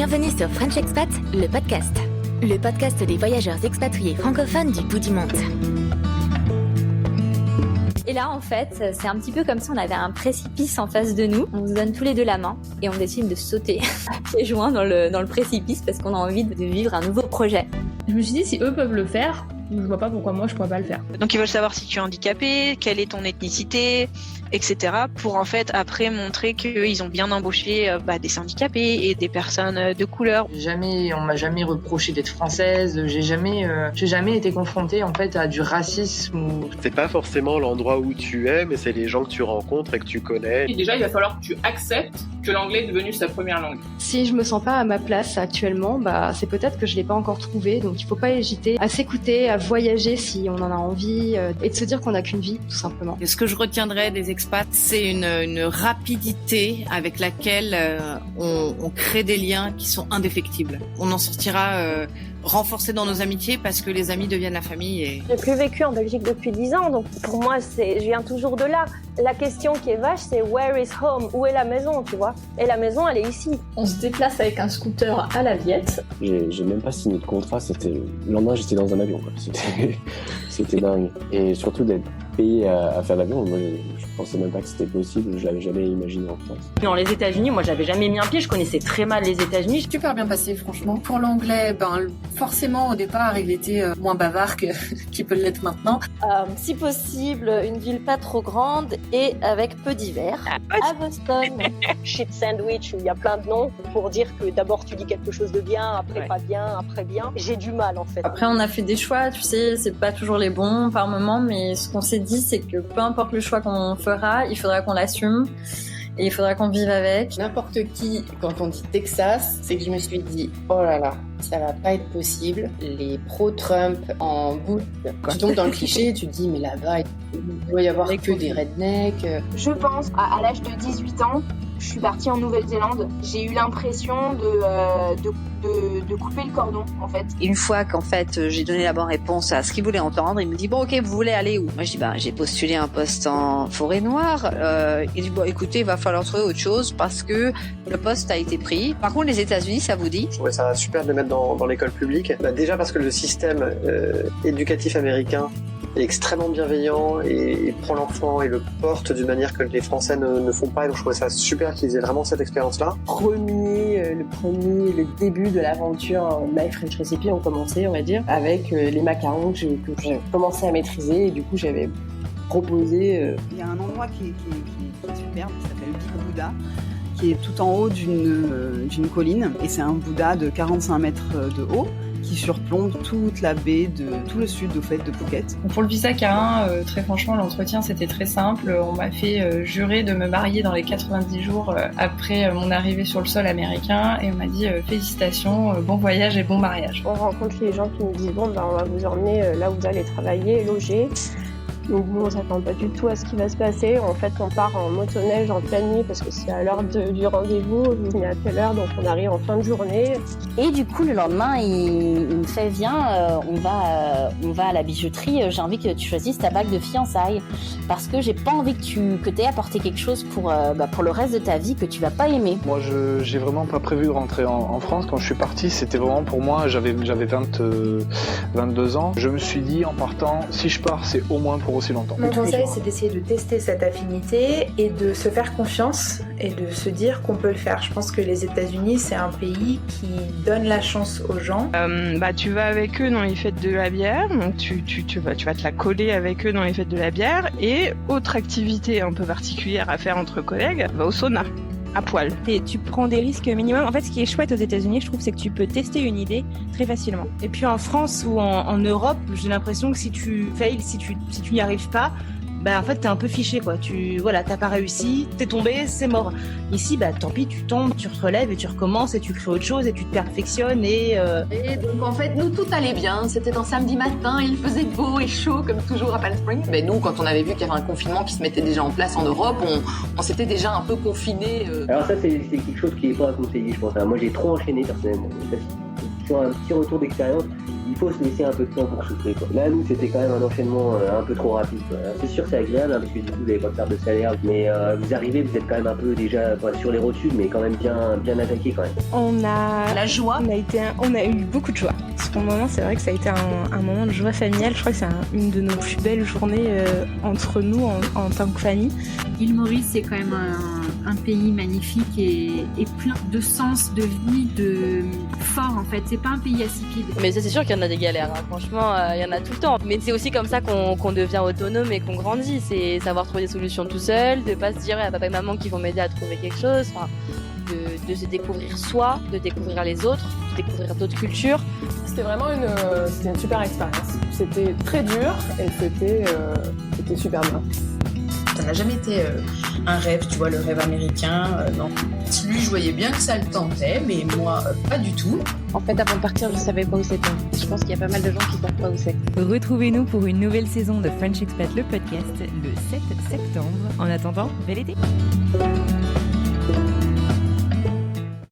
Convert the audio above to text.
Bienvenue sur French Expat, le podcast. Le podcast des voyageurs expatriés francophones du bout du monde. Et là, en fait, c'est un petit peu comme si on avait un précipice en face de nous. On se donne tous les deux la main et on décide de sauter pieds joints dans le précipice parce qu'on a envie de vivre un nouveau projet. Je me suis dit, si eux peuvent le faire, je vois pas pourquoi moi je pourrais pas le faire. Donc ils veulent savoir si tu es handicapé, quelle est ton ethnicité, etc. pour en fait après montrer qu'ils ont bien embauché des handicapés et des personnes de couleur. On m'a jamais reproché d'être française, j'ai jamais été confrontée en fait à du racisme. C'est pas forcément l'endroit où tu es, mais c'est les gens que tu rencontres et que tu connais. Et déjà, il va falloir que tu acceptes que l'anglais est devenu sa première langue. Si je me sens pas à ma place actuellement, c'est peut-être que je l'ai pas encore trouvée, donc il faut pas hésiter à s'écouter, à voyager si on en a envie, et de se dire qu'on n'a qu'une vie, tout simplement. Et ce que je retiendrai des expats, c'est une rapidité avec laquelle on crée des liens qui sont indéfectibles. On en sortira renforcé dans nos amitiés parce que les amis deviennent la famille. Et... J'ai plus vécu en Belgique depuis 10 ans, donc pour moi, je viens toujours de là. La question qui est vache, c'est where is home? Où est la maison, tu vois? Et la maison, elle est ici. On se déplace avec un scooter à la Viette. J'ai même pas signé de contrat, le lendemain j'étais dans un avion, quoi. C'était dingue. Et surtout d'être payé à faire l'avion, moi je pensais même pas que c'était possible, je l'avais jamais imaginé en France. Dans les États-Unis, moi j'avais jamais mis un pied, je connaissais très mal les États-Unis. Super bien passé franchement. Pour l'anglais, forcément au départ il était moins bavard qu'il peut l'être maintenant. Si possible, une ville pas trop grande et avec peu d'hiver. À Boston. Shit sandwich où il y a plein de noms pour dire que d'abord tu dis quelque chose de bien, après pas bien, après bien. J'ai du mal en fait. Après on a fait des choix, tu sais, c'est pas toujours les bons par moment, mais ce qu'on s'est dit c'est que peu importe le choix qu'on fera, il faudra qu'on l'assume et il faudra qu'on vive avec. N'importe qui, quand on dit Texas, c'est que je me suis dit oh là là, ça va pas être possible. Les pro-Trump en bout, tu tombes dans le cliché et tu te dis mais là-bas il doit y avoir que des rednecks. Je pense à l'âge de 18 ans, je suis partie en Nouvelle-Zélande. J'ai eu l'impression de couper le cordon, en fait. Une fois qu'en fait j'ai donné la bonne réponse à ce qu'il voulait entendre, il me dit bon ok, vous voulez aller où? Moi je dis j'ai postulé un poste en forêt noire. Il dit bon écoutez, il va falloir trouver autre chose parce que le poste a été pris. Par contre les États-Unis, ça vous dit? Je trouvais ça super de les mettre dans l'école publique. Déjà parce que le système éducatif américain est extrêmement bienveillant et prend l'enfant et le porte d'une manière que les Français ne font pas. Et donc je trouvais ça super qu'ils aient vraiment cette expérience-là. Le début de l'aventure My French Recipe ont commencé, on va dire, avec les macarons que j'ai commencé à maîtriser et du coup j'avais proposé. Il y a un endroit qui est superbe, qui s'appelle Big Buddha, qui est tout en haut d'une colline et c'est un Bouddha de 45 mètres de haut qui surplombe toute la baie de tout le sud au fait de Phuket. Pour le visa K1, très franchement, l'entretien c'était très simple. On m'a fait jurer de me marier dans les 90 jours après mon arrivée sur le sol américain et on m'a dit félicitations, bon voyage et bon mariage. On rencontre les gens qui nous disent on va vous emmener là où vous allez travailler, loger. Donc nous, on s'attend pas du tout à ce qui va se passer. En fait, on part en motoneige en pleine nuit parce que c'est à l'heure du rendez-vous. Vous venez à telle heure, donc on arrive en fin de journée. Et du coup, le lendemain, il me fait viens, on va à la bijouterie. J'ai envie que tu choisisses ta bague de fiançailles parce que j'ai pas envie que t'aies apporté quelque chose pour le reste de ta vie que tu vas pas aimer. Moi, j'ai vraiment pas prévu de rentrer en France. Quand je suis parti, c'était vraiment pour moi. J'avais 22 ans. Je me suis dit en partant, si je pars, c'est au moins pour aussi longtemps. Mon conseil, c'est d'essayer de tester cette affinité et de se faire confiance et de se dire qu'on peut le faire. Je pense que les États-Unis, c'est un pays qui donne la chance aux gens. Tu vas avec eux dans les fêtes de la bière, donc tu vas te la coller avec eux dans les fêtes de la bière. Et autre activité un peu particulière à faire entre collègues, va au sauna. À poil. Et tu prends des risques minimum. En fait, ce qui est chouette aux États-Unis, je trouve, c'est que tu peux tester une idée très facilement. Et puis en France ou en Europe, j'ai l'impression que si tu fails, si tu n'y arrives pas, en fait, t'es un peu fiché, quoi. T'as pas réussi, t'es tombé, c'est mort. Ici, tant pis, tu tombes, tu te relèves et tu recommences et tu crées autre chose et tu te perfectionnes et donc, en fait, nous, tout allait bien. C'était un samedi matin, il faisait beau et chaud, comme toujours à Palm Springs. Mais nous, quand on avait vu qu'il y avait un confinement qui se mettait déjà en place en Europe, on s'était déjà un peu confinés. Alors ça, c'est quelque chose qui n'est pas à conseiller, je pense. Moi, j'ai trop enchaîné, personnellement. sur un petit retour d'expérience, il faut se laisser un peu de temps pour souffler, quoi. Là, nous, c'était quand même un enchaînement un peu trop rapide, quoi. C'est sûr, c'est agréable, parce que du coup, vous n'avez pas de perte de salaire, mais vous arrivez, vous êtes quand même un peu déjà sur les rotules, mais quand même bien attaqué quand même. On a la joie. On a eu beaucoup de joie. Pour le moment, c'est vrai que ça a été un moment de joie familiale. Je crois que c'est une de nos plus belles journées entre nous en tant que famille. L'île Maurice, c'est quand même un pays magnifique et plein de sens, de vie, de fort en fait. C'est pas un pays insipide. Mais ça, c'est sûr qu'il y en a des galères. Hein. Franchement, il y en a tout le temps. Mais c'est aussi comme ça qu'on devient autonome et qu'on grandit. C'est savoir trouver des solutions tout seul, de pas se dire papa et maman qui vont m'aider à trouver quelque chose. Enfin, de se découvrir soi, de découvrir les autres, de découvrir d'autres cultures. C'était vraiment une super expérience. C'était très dur et c'était super bien. Ça n'a jamais été un rêve, tu vois, le rêve américain, non. Lui, je voyais bien que ça le tentait, mais moi, pas du tout. En fait, avant de partir, je savais pas où c'était. Je pense qu'il y a pas mal de gens qui savent pas où c'est. Retrouvez-nous pour une nouvelle saison de French Expat, le podcast, le 7 septembre. En attendant, bel été!